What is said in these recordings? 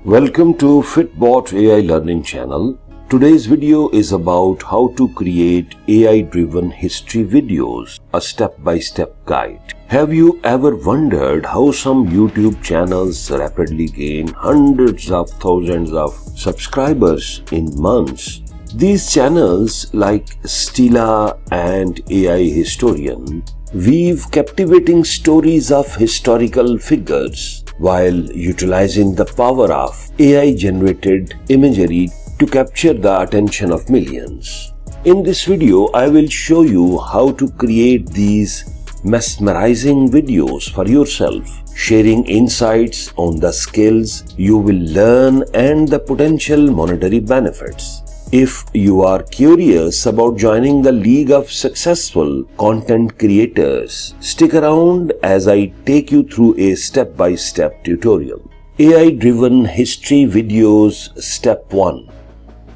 Welcome to Fitbot AI Learning Channel. Today's video is about how to create AI-driven history videos, a step-by-step guide. Have you ever wondered how some YouTube channels rapidly gain hundreds of thousands of subscribers in months? These channels like Stila and AI Historian weave captivating stories of historical figures while utilizing the power of AI-generated imagery to capture the attention of millions. In this video, I will show you how to create these mesmerizing videos for yourself, sharing insights on the skills you will learn and the potential monetary benefits. If you are curious about joining the League of Successful Content Creators, stick around as I take you through a step-by-step tutorial. AI-driven history videos. Step 1.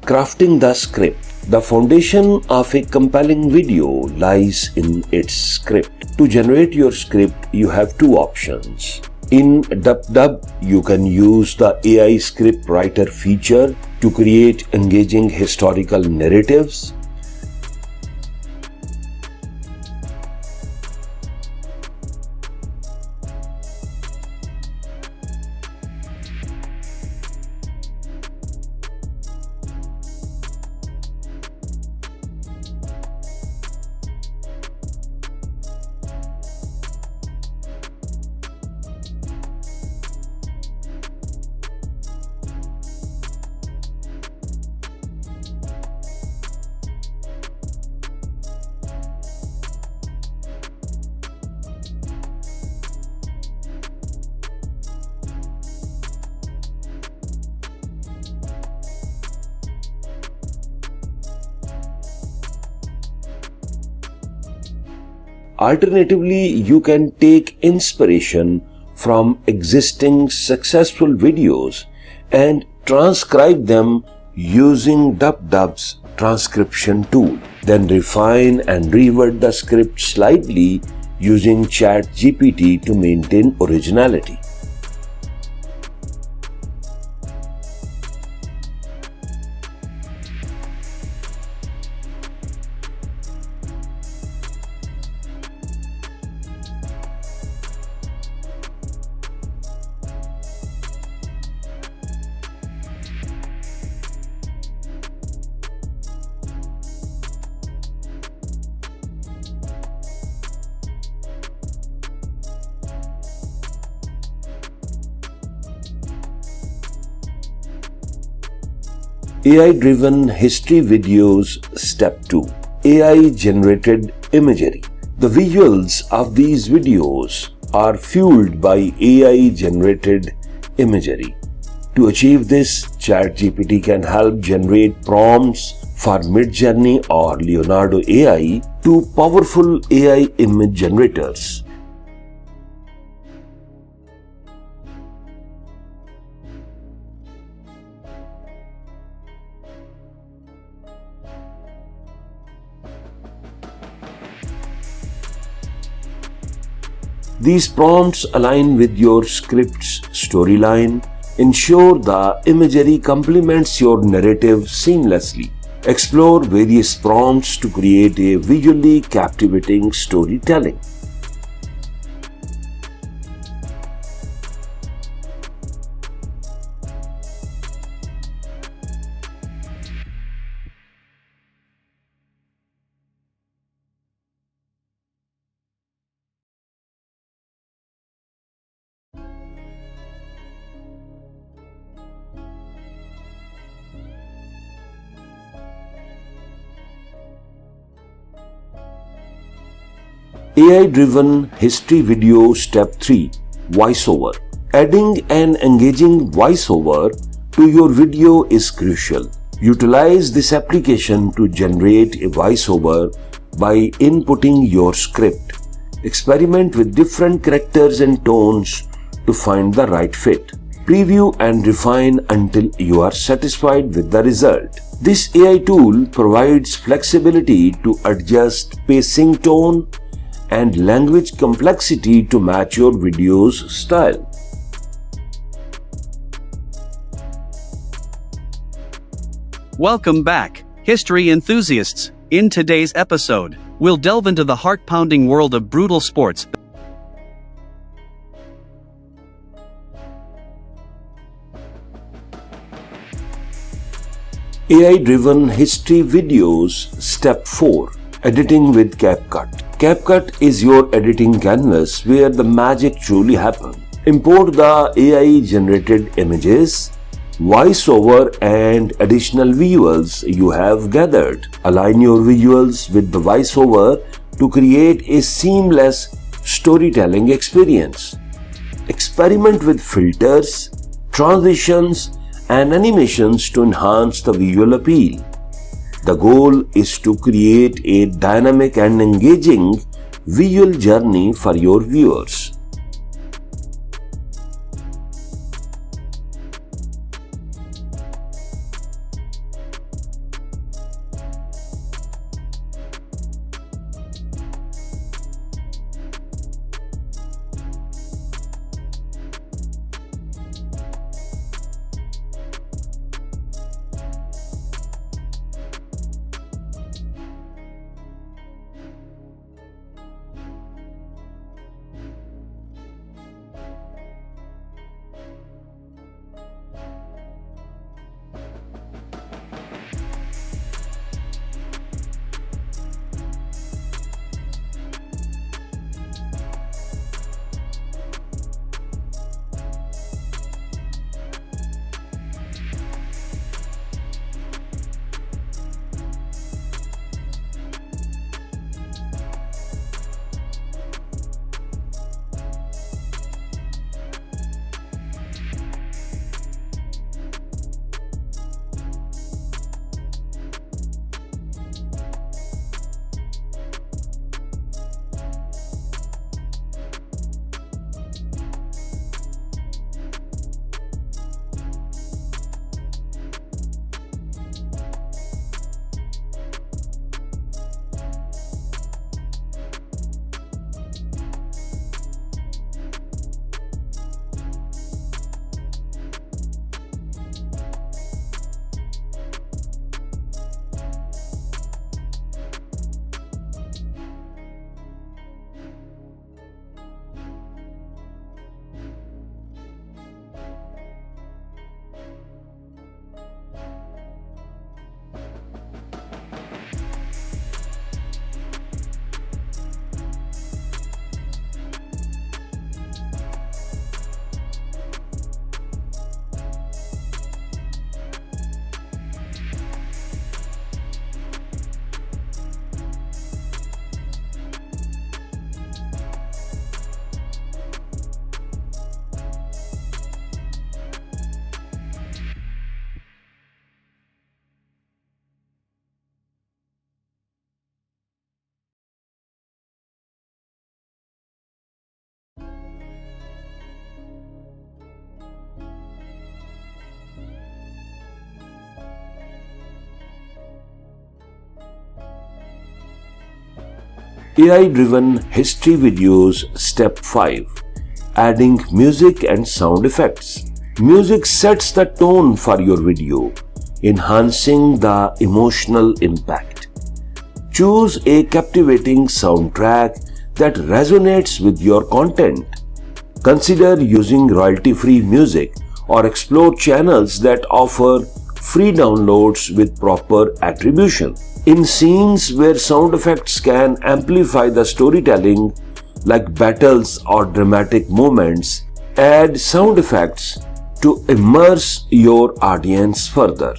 Crafting the script. The foundation of a compelling video lies in its script. To generate your script, you have two options. In DubDub, you can use the AI script writer feature to create engaging historical narratives. Alternatively, you can take inspiration from existing successful videos and transcribe them using DubDub's transcription tool. Then refine and reword the script slightly using ChatGPT to maintain originality. AI-driven history videos. Step 2. AI-generated imagery. The visuals of these videos are fueled by AI-generated imagery. To achieve this, ChatGPT can help generate prompts for Midjourney or Leonardo AI, two powerful AI image generators. These prompts align with your script's storyline, ensure the imagery complements your narrative seamlessly. Explore various prompts to create a visually captivating storytelling. AI-driven history video. Step 3. Voiceover. Adding an engaging voiceover to your video is crucial. Utilize this application to generate a voiceover by inputting your script. Experiment with different characters and tones to find the right fit. Preview and refine until you are satisfied with the result. This AI tool provides flexibility to adjust pacing, tone, and language complexity to match your video's style. Welcome back, history enthusiasts. In today's episode, we'll delve into the heart-pounding world of brutal sports. AI-driven history videos. Step 4. Editing with CapCut. CapCut is your editing canvas where the magic truly happens. Import the AI-generated images, voiceover and additional visuals you have gathered. Align your visuals with the voiceover to create a seamless storytelling experience. Experiment with filters, transitions, and animations to enhance the visual appeal. The goal is to create a dynamic and engaging visual journey for your viewers. AI-driven history videos. Step 5. Adding music and sound effects. Music sets the tone for your video, enhancing the emotional impact. Choose a captivating soundtrack that resonates with your content. Consider using royalty-free music or explore channels that offer free downloads with proper attribution. In scenes where sound effects can amplify the storytelling, like battles or dramatic moments, add sound effects to immerse your audience further.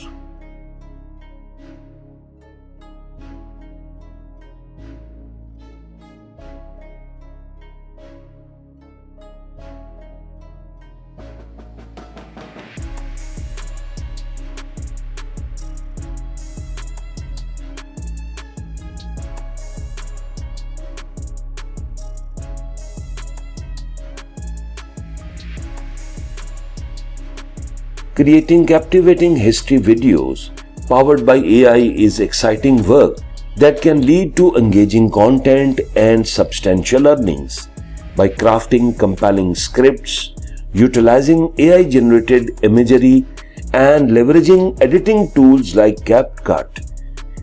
Creating captivating history videos powered by AI is exciting work that can lead to engaging content and substantial earnings. By crafting compelling scripts, utilizing AI-generated imagery, and leveraging editing tools like CapCut,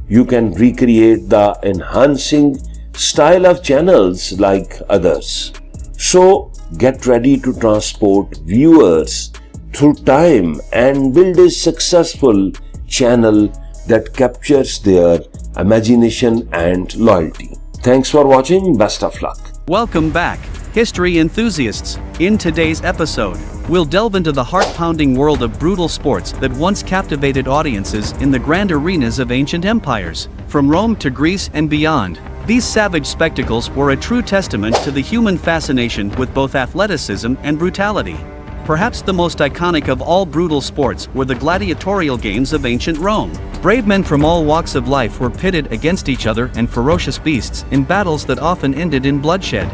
you can recreate the enhancing style of channels like others. So get ready to transport viewers through time and build a successful channel that captures their imagination and loyalty. Thanks for watching. Best of luck. Welcome back, history enthusiasts. In today's episode, we'll delve into the heart-pounding world of brutal sports that once captivated audiences in the grand arenas of ancient empires. From Rome to Greece and beyond, these savage spectacles were a true testament to the human fascination with both athleticism and brutality. Perhaps the most iconic of all brutal sports were the gladiatorial games of ancient Rome. Brave men from all walks of life were pitted against each other and ferocious beasts in battles that often ended in bloodshed.